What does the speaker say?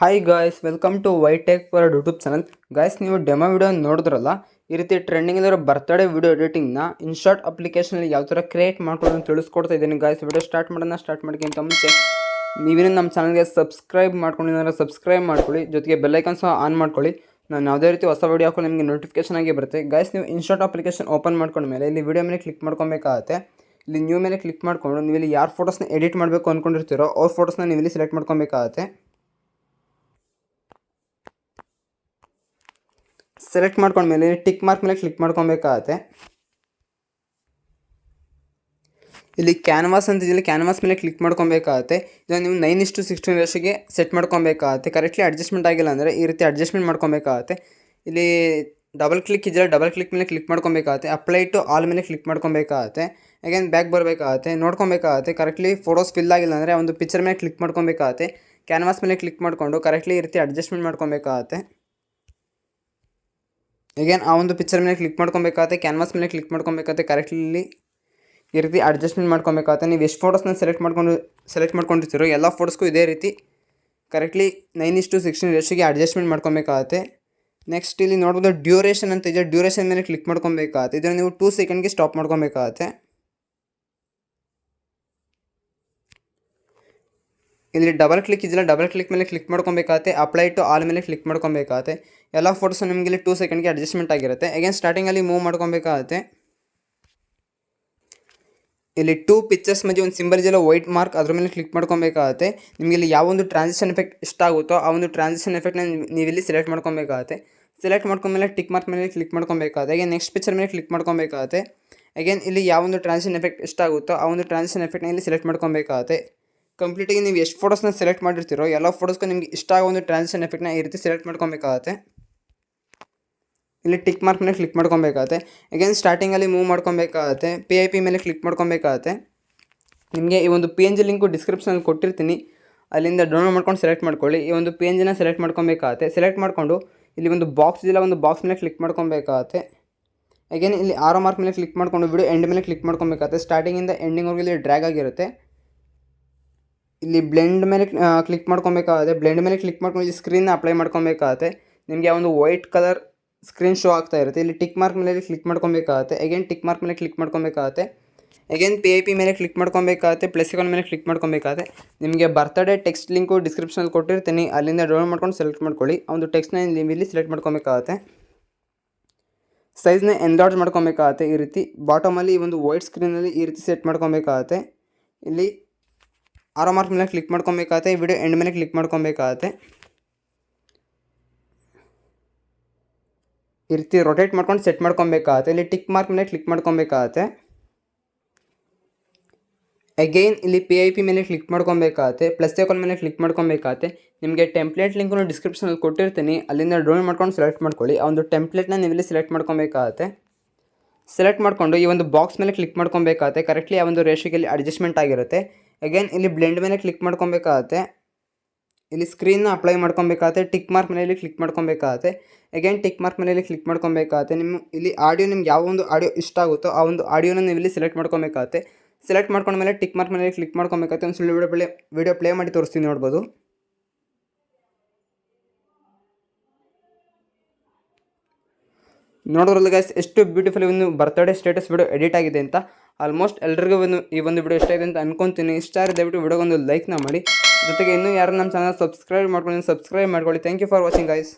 Hi guys, welcome to YTech for YouTube channel. Guys, ನೀವು demo video ನೋಡಿದ್ರಲ್ಲ, ಈ ರೀತಿ ಟ್ರೆಂಡಿಂಗಲ್ಲಿರೋ ಬರ್ತ್ಡೇ ವಿಡಿಯೋ ಎಡಿಟಿಂಗ್ನ ಇನ್ಶಾರ್ಟ್ ಅಪ್ಲಿಕೇಶನಲ್ಲಿ ಯಾವ ಥರ ಕ್ರಿಯೇಟ್ ಮಾಡ್ಕೊಳ್ಳೋದು ಅಂತ ತಿಳಿಸ್ಕೊಡ್ತಾ ಇದ್ದೀನಿ. ಗಾಯ್ಸ್, ವಿಡಿಯೋ ಸ್ಟಾರ್ಟ್ ಮಾಡೋಕ್ಕಿಂತ ಮುಂಚೆ ನೀವೇನು ನಮ್ಮ ಚಾನಲ್ಗೆ ಸಬ್ಸ್ಕ್ರೈಬ್ ಮಾಡ್ಕೊಂಡಿದ್ದಾರೆ ಸಬ್ಸ್ಕ್ರೈಬ್ ಮಾಡ್ಕೊಳ್ಳಿ, ಜೊತೆಗೆ ಬೆಲ್ಲೈಕನ್ ಸಹ ಆನ್ ಮಾಡ್ಕೊಳ್ಳಿ. ನಾನು ಯಾವುದೇ ರೀತಿ ಹೊಸ ವಿಡಿಯೋ ಹಾಕೋ ನಿಮಗೆ ನೋಟಿಫಿಕೇಶನ್ ಆಗಿ ಬರುತ್ತೆ. ಗಾಯ್ಸ್, ನೀವು ಇನ್ಶಾರ್ಟ್ ಅಪ್ಲಿಕೇಶನ್ ಓಪನ್ ಮಾಡ್ಕೊಂಡ್ಮೇಲೆ ಇಲ್ಲಿ ವಿಡಿಯೋ ಮೇಲೆ ಕ್ಲಿಕ್ ಮಾಡ್ಕೊಬೇಕಾಗುತ್ತೆ. ಇಲ್ಲಿ ನ್ಯೂ ಮೇಲೆ ಕ್ಲಿಕ್ ಮಾಡಿಕೊಂಡು ನೀವು ಇಲ್ಲಿ ಯಾರು ಫೋಟೋಸ್ನ ಎಡಿಟ್ ಮಾಡಬೇಕು ಅಂದ್ಕೊಂಡಿರ್ತೀರೋ ಅವ್ರ ಫೋಟೋಸ್ನ ನೀವು ಇಲ್ಲಿ ಸೆಲೆಕ್ಟ್ ಮಾಡ್ಕೊಬೇಕಾಗುತ್ತೆ. ಸೆಲೆಕ್ಟ್ ಮಾಡ್ಕೊಂಡ್ಮೇಲೆ ಟಿಕ್ ಮಾರ್ಕ್ ಮೇಲೆ ಕ್ಲಿಕ್ ಮಾಡ್ಕೊಬೇಕಾಗತ್ತೆ. ಇಲ್ಲಿ ಕ್ಯಾನ್ವಾಸ್ ಅಂತ ಇಲ್ಲಿ ಕ್ಯಾನ್ವಾಸ್ ಮೇಲೆ ಕ್ಲಿಕ್ ಮಾಡ್ಕೊಬೇಕಾಗತ್ತೆ. ಇದನ್ನು ನೀವು 9:16 ರೇಷಿಯೋಗೆ ಸೆಟ್ ಮಾಡ್ಕೊಬೇಕಾಗತ್ತೆ. ಕರೆಕ್ಟ್ಲಿ ಅಡ್ಜಸ್ಟ್ಮೆಂಟ್ ಆಗಿಲ್ಲ ಅಂದರೆ ಈ ರೀತಿ ಅಡ್ಜಸ್ಟ್ಮೆಂಟ್ ಮಾಡ್ಕೊಬೇಕಾಗತ್ತೆ. ಇಲ್ಲಿ ಡಬಲ್ ಕ್ಲಿಕ್ ಇದೆಯಲ್ಲ, ಡಬಲ್ ಕ್ಲಿಕ್ ಮೇಲೆ ಕ್ಲಿಕ್ ಮಾಡ್ಕೊಬೇಕಾಗತ್ತೆ. ಅಪ್ಲೈ ಟು ಆಲ್ ಮೇಲೆ ಕ್ಲಿಕ್ ಮಾಡ್ಕೊಬೇಕಾಗತ್ತೆ. ಅಗೇನ್ ಬ್ಯಾಕ್ ಬರಬೇಕಾಗತ್ತೆ, ನೋಡ್ಕೊಬೇಕಾಗತ್ತೆ. ಕರೆಕ್ಟ್ಲಿ ಫೋಟೋಸ್ ಫಿಲ್ ಆಗಿಲ್ಲ ಅಂದರೆ ಒಂದು ಪಿಕ್ಚರ್ ಮೇಲೆ ಕ್ಲಿಕ್ ಮಾಡ್ಕೊಬೇಕಾಗತ್ತೆ. ಕ್ಯಾನ್ವಾಸ್ ಮೇಲೆ ಕ್ಲಿಕ್ ಮಾಡಿಕೊಂಡು ಕರೆಕ್ಟ್ಲಿ ಈ ರೀತಿ ಅಡ್ಜಸ್ಟ್ಮೆಂಟ್ ಮಾಡ್ಕೊಬೇಕಾಗತ್ತೆ. ಅಗೇನ್ ಆ ಒಂದು ಪಿಕ್ಚರ್ ಮೇಲೆ ಕ್ಲಿಕ್ ಮಾಡ್ಕೊಬೇಕಾಗತ್ತೆ, ಕ್ಯಾನ್ವಾಸ್ ಮೇಲೆ ಕ್ಲಿಕ್ ಮಾಡ್ಕೊಬೇಕಾಗತ್ತೆ. ಕರೆಕ್ಟ್ಲಿ ಈ ರೀತಿ ಅಡ್ಜಸ್ಟ್ಮೆಂಟ್ ಮಾಡ್ಕೊಬೇಕಾಗತ್ತೆ. ನೀವು ಎಷ್ಟು ಫೋಟೋಸ್ನ ಸೆಲೆಕ್ಟ್ ಮಾಡ್ಕೊಂಡಿರ್ತೀರೋ ಎಲ್ಲ ಫೋಟೋಸ್ಗೂ ಇದೇ ರೀತಿ ಕರೆಕ್ಟ್ಲಿ 9:16 ರೇಷಿಯೋಗೆ ಅಡ್ಜಸ್ಟ್ಮೆಂಟ್ ಮಾಡ್ಕೊಬೇಕಾಗತ್ತೆ. ನೆಕ್ಸ್ಟ್ ಇಲ್ಲಿ ನೋಡ್ಬೋದು ಡ್ಯೂರೇಷನ್ ಅಂತ ಇದೆ, ಡ್ಯೂರೇಷನ್ ಮೇಲೆ ಕ್ಲಿಕ್ ಮಾಡ್ಕೊಬೇಕಾಗತ್ತೆ. ಇದನ್ನು ನೀವು 2 ಸೆಕೆಂಡ್ಗೆ ಸ್ಟಾಪ್ ಮಾಡ್ಕೊಬೇಕಾಗತ್ತೆ. ಇಲ್ಲಿ ಡಬಲ್ ಕ್ಲಿಕ್ ಇದೆಯಲ್ಲ, ಡಬಲ್ ಕ್ಲಿಕ್ ಮೇಲೆ ಕ್ಲಿಕ್ ಮಾಡ್ಕೊಬೇಕಾಗತ್ತೆ. ಅಪ್ಲೈ ಟು ಆಲ್ ಮೇಲೆ ಕ್ಲಿಕ್ ಮಾಡ್ಕೊಬೇಕಾಗತ್ತೆ. ಎಲ್ಲ ಫೋಟೋಸ್ ನಿಮಗೆ ಇಲ್ಲಿ 2 ಸೆಕೆಂಡ್ಗೆ ಅಡ್ಜಸ್ಟ್ಮೆಂಟ್ ಆಗಿರುತ್ತೆ. ಅಗೇನ್ ಸ್ಟಾರ್ಟಿಂಗಲ್ಲಿ ಮೂವ್ ಮಾಡ್ಕೊಬೇಕಾಗತ್ತೆ. ಇಲ್ಲಿ 2 ಪಿಕ್ಚರ್ಸ್ ಮಧ್ಯೆ ಒಂದು ಸಿಂಬಲ್ ಇದೆಯಲ್ಲ ವೈಟ್ ಮಾರ್ಕ್, ಅದ್ರ ಮೇಲೆ ಕ್ಲಿಕ್ ಮಾಡ್ಕೊಬೇಕಾಗತ್ತೆ. ನಿಮಗೆ ಇಲ್ಲಿ ಯಾವ ಒಂದು ಟ್ರಾನ್ಸಿಷನ್ ಎಫೆಕ್ಟ್ ಇಷ್ಟ ಆಗುತ್ತೋ ಆ ಒಂದು ಟ್ರಾನ್ಸಿಷನ್ ಎಫೆಕ್ಟ್ನ ನೀವು ಇಲ್ಲಿ ಸೆಲೆಕ್ಟ್ ಮಾಡ್ಕೊಬೇಕಾಗತ್ತೆ. ಸೆಲೆಕ್ಟ್ ಮಾಡ್ಕೊಂಡ್ಮೇಲೆ ಟಿಕ್ ಮಾರ್ಕ್ ಮೇಲೆ ಕ್ಲಿಕ್ ಮಾಡ್ಕೊಬೇಕಾಗತ್ತೆ. ಅಗೇನ್ ನೆಕ್ಸ್ಟ್ ಪಿಕ್ಚರ್ ಮೇಲೆ ಕ್ಲಿಕ್ ಮಾಡ್ಕೊಬೇಕಾಗತ್ತೆ. ಅಗೇನ್ ಇಲ್ಲಿ ಯಾವ ಒಂದು ಟ್ರಾನ್ಸಿಷನ್ ಎಫೆಕ್ಟ್ ಇಷ್ಟ ಆಗುತ್ತೋ ಆ ಒಂದು ಟ್ರಾನ್ಸಿಷನ್ ಎಫೆಕ್ಟ್ನ ಇಲ್ಲಿ ಸೆಲೆಕ್ಟ್ ಮಾಡ್ಕೊಬೇಕಾಗತ್ತೆ. ಕಂಪ್ಲೀಟಾಗಿ ನೀವು ಎಷ್ಟು ಫೋಟೋಸ್ನ ಸೆಲೆಕ್ಟ್ ಮಾಡಿರ್ತೀರೋ ಎಲ್ಲ ಫೋಟೋಸ್ಗೂ ನಿಮಗೆ ಇಷ್ಟ ಆಗೋ ಒಂದು ಟ್ರಾನ್ಸಿಷನ್ ಎಫೆಕ್ಟ್ನ ಈ ರೀತಿ ಸೆಲೆಕ್ಟ್ ಮಾಡ್ಕೊಬೇಕಾಗತ್ತೆ. ಇಲ್ಲಿ ಟಿಕ್ ಮಾರ್ಕ್ ಮೇಲೆ ಕ್ಲಿಕ್ ಮಾಡ್ಕೊಬೇಕಾಗತ್ತೆ. ಅಗೇನ್ ಸ್ಟಾರ್ಟಿಂಗಲ್ಲಿ ಮೂವ್ ಮಾಡ್ಕೊಬೇಕಾಗತ್ತೆ. PIP ಮೇಲೆ ಕ್ಲಿಕ್ ಮಾಡ್ಕೊಬೇಕಾಗತ್ತೆ. ನಿಮಗೆ ಈ ಒಂದು PNG ಲಿಂಕು ಡಿಸ್ಕ್ರಿಪ್ಷನಲ್ಲಿ ಕೊಟ್ಟಿರ್ತೀನಿ, ಅಲ್ಲಿಂದ ಡೌನ್ಲೋಡ್ ಮಾಡ್ಕೊಂಡು ಸೆಲೆಕ್ಟ್ ಮಾಡ್ಕೊಳ್ಳಿ. ಈ ಒಂದು PNGನ ಸೆಲೆಕ್ಟ್ ಮಾಡ್ಕೊಬೇಕಾಗತ್ತೆ. ಸೆಲೆಕ್ಟ್ ಮಾಡಿಕೊಂಡು ಇಲ್ಲಿ ಒಂದು ಬಾಕ್ಸ್ ಇದೆಯಲ್ಲ, ಒಂದು ಬಾಕ್ಸ್ ಮೇಲೆ ಕ್ಲಿಕ್ ಮಾಡ್ಕೊಬೇಕಾಗತ್ತೆ. ಅಗೇನ್ ಇಲ್ಲಿ ಆರೋ ಮಾರ್ಕ್ ಮೇಲೆ ಕ್ಲಿಕ್ ಮಾಡಿಕೊಂಡು ವಿಡಿಯೋ ಎಂಡ್ ಮೇಲೆ ಕ್ಲಿಕ್ ಮಾಡ್ಕೊಬೇಕಾಗತ್ತೆ. ಸ್ಟಾರ್ಟಿಂಗಿಂದ ಎಂಡಿಂಗ್ವರೆಗೂ ಇಲ್ಲಿ ಡ್ರ್ಯಾಗ್ ಆಗಿರುತ್ತೆ. ಇಲ್ಲಿ ಬ್ಲೆಂಡ್ ಮೇಲೆ ಕ್ಲಿಕ್ ಮಾಡ್ಕೊಬೇಕಾಗುತ್ತೆ. ಬ್ಲೆಂಡ್ ಮೇಲೆ ಕ್ಲಿಕ್ ಮಾಡ್ಕೊಂಡು ಇಲ್ಲಿ ಸ್ಕ್ರೀನ್ನ ಅಪ್ಲೈ ಮಾಡ್ಕೊಬೇಕಾಗತ್ತೆ. ನಿಮಗೆ ಒಂದು ವೈಟ್ ಕಲರ್ ಸ್ಕ್ರೀನ್ ಶೋ ಆಗ್ತಾ ಇರುತ್ತೆ. ಇಲ್ಲಿ ಟಿಕ್ ಮಾರ್ಕ್ ಮೇಲೆ ಕ್ಲಿಕ್ ಮಾಡ್ಕೊಬೇಕಾಗತ್ತೆ. ಅಗೇನ್ ಟಿಕ್ ಮಾರ್ಕ್ ಮೇಲೆ ಕ್ಲಿಕ್ ಮಾಡ್ಕೊಬೇಕಾಗತ್ತೆ. ಅಗೇನ್ PIP ಮೇಲೆ ಕ್ಲಿಕ್ ಮಾಡ್ಕೊಬೇಕಾಗತ್ತೆ. ಪ್ಲಸ್ ಐಕಾನ್ ಮೇಲೆ ಕ್ಲಿಕ್ ಮಾಡ್ಕೊಬೇಕಾಗತ್ತೆ. ನಿಮಗೆ ಬರ್ತ್ಡೇ ಟೆಕ್ಸ್ಟ್ ಲಿಂಕು ಡಿಸ್ಕ್ರಿಪ್ಷನಲ್ಲಿ ಕೊಟ್ಟಿರ್ತೀನಿ, ಅಲ್ಲಿಂದ ಡೌನ್ಲೋಡ್ ಮಾಡ್ಕೊಂಡು ಸೆಲೆಕ್ಟ್ ಮಾಡ್ಕೊಳ್ಳಿ. ಆ ಒಂದು ಟೆಕ್ಸ್ಟ್ನ ಇಲ್ಲಿ ಸೆಲೆಕ್ಟ್ ಮಾಡ್ಕೊಬೇಕಾಗತ್ತೆ. ಸೈಜ್ನ ಎನ್ಲಾರ್ಜ್ ಮಾಡ್ಕೊಬೇಕಾಗತ್ತೆ. ಈ ರೀತಿ ಬಾಟಮಲ್ಲಿ ಈ ಒಂದು ವೈಟ್ ಸ್ಕ್ರೀನಲ್ಲಿ ಈ ರೀತಿ ಸೆಟ್ ಮಾಡ್ಕೊಬೇಕಾಗತ್ತೆ. ಇಲ್ಲಿ ಆರೋ ಮಾರ್ಕ್ ಮೇಲೆ ಕ್ಲಿಕ್ ಮಾಡ್ಕೊಬೇಕಾಗತ್ತೆ. ವಿಡಿಯೋ ಎಂಡ್ ಮೇಲೆ ಕ್ಲಿಕ್ ಮಾಡ್ಕೊಬೇಕಾಗತ್ತೆ. ಈ ರೀತಿ ರೊಟೇಟ್ ಮಾಡ್ಕೊಂಡು ಸೆಟ್ ಮಾಡ್ಕೊಬೇಕಾಗತ್ತೆ. ಇಲ್ಲಿ ಟಿಕ್ ಮಾರ್ಕ್ ಮೇಲೆ ಕ್ಲಿಕ್ ಮಾಡ್ಕೊಬೇಕಾಗತ್ತೆ. ಅಗೈನ್ ಇಲ್ಲಿ PIP ಮೇಲೆ ಕ್ಲಿಕ್ ಮಾಡ್ಕೊಬೇಕಾಗತ್ತೆ. ಪ್ಲಸ್ ಐಕಾನ್ ಮೇಲೆ ಕ್ಲಿಕ್ ಮಾಡ್ಕೊಬೇಕಾಗತ್ತೆ. ನಿಮಗೆ ಟೆಂಪ್ಲೇಟ್ ಲಿಂಕನ್ನು ಡಿಸ್ಕ್ರಿಪ್ಷನಲ್ಲಿ ಕೊಟ್ಟಿರ್ತೀನಿ, ಅಲ್ಲಿಂದ ಡೌನ್ಲೋಡ್ ಮಾಡ್ಕೊಂಡು ಸೆಲೆಕ್ಟ್ ಮಾಡ್ಕೊಳ್ಳಿ. ಆ ಒಂದು ಟೆಂಪ್ಲೇಟ್ನ ನೀವು ಇಲ್ಲಿ ಸೆಲೆಕ್ಟ್ ಮಾಡ್ಕೊಬೇಕಾಗತ್ತೆ. ಸೆಲೆಕ್ಟ್ ಮಾಡಿಕೊಂಡು ಈ ಒಂದು ಬಾಕ್ಸ್ ಮೇಲೆ ಕ್ಲಿಕ್ ಮಾಡ್ಕೊಬೇಕಾಗತ್ತೆ. ಕರೆಕ್ಟ್ಲಿ ಆ ಒಂದು ರೇಷಿಯೋಗೆ ಅಡ್ಜಸ್ಟ್ಮೆಂಟ್ ಆಗಿರುತ್ತೆ. ಅಗೇನ್ ಇಲ್ಲಿ ಬ್ಲೆಂಡ್ ಮೇಲೆ ಕ್ಲಿಕ್ ಮಾಡ್ಕೊಬೇಕಾಗತ್ತೆ. ಇಲ್ಲಿ ಸ್ಕ್ರೀನ್ನ ಅಪ್ಲೈ ಮಾಡ್ಕೊಬೇಕಾಗತ್ತೆ. ಟಿಕ್ ಮಾರ್ಕ್ ಮೇಲೆ ಕ್ಲಿಕ್ ಮಾಡ್ಕೊಬೇಕಾಗತ್ತೆ. ಅಗೇನ್ ಟಿಕ್ ಮಾರ್ಕ್ ಮೇಲೆ ಕ್ಲಿಕ್ ಮಾಡ್ಕೊಬೇಕಾಗತ್ತೆ. ಇಲ್ಲಿ ಆಡಿಯೋ ನಿಮ್ಗೆ ಯಾವ ಒಂದು ಆಡಿಯೋ ಇಷ್ಟ ಆಗುತ್ತೋ ಆ ಒಂದು ಆಡಿಯೋನ ನೀವು ಇಲ್ಲಿ ಸೆಲೆಕ್ಟ್ ಮಾಡ್ಕೊಬೇಕಾಗತ್ತೆ. ಸೆಲೆಕ್ಟ್ ಮಾಡ್ಕೊಂಡ್ಮೇಲೆ ಟಿಕ್ ಮಾರ್ಕ್ ಮೇಲೆ ಕ್ಲಿಕ್ ಮಾಡ್ಕೊಬೇಕಾಗತ್ತೆ. ಒಂದು ಸುಳ್ಳು ವಿಡಿಯೋ ಪ್ಲೇ ಮಾಡಿ ತೋರಿಸ್ತೀನಿ, ನೋಡ್ಬೋದು. ನೋಡೋದ್ರಲ್ಲ ಗೈಸ್, ಎಷ್ಟು ಬ್ಯೂಟಿಫುಲ್ ಒಂದು ಬರ್ತ್ಡೇ ಸ್ಟೇಟಸ್ ವಿಡಿಯೋ ಎಡಿಟ್ ಆಗಿದೆ ಅಂತ. ಆಲ್ಮೋಸ್ಟ್ ಎಲ್ರಿಗೂ ಈ ಒಂದು ವಿಡಿಯೋ ಇಷ್ಟ ಇದೆ ಅಂತ ಅನ್ಕೊತೀನಿ. ಇಷ್ಟ ಆದರೆ ದಯವಿಟ್ಟು ವಿಡಿಯೋಗೊಂದು ಲೈಕ್ನ ಮಾಡಿ. ಜೊತೆಗೆ ಇನ್ನೂ ಯಾರು ನಮ್ಮ ಚಾನಲ್ ಸಬ್ಸ್ಕ್ರೈಬ್ ಮಾಡ್ಕೊಳ್ಳಿ thank you for watching guys.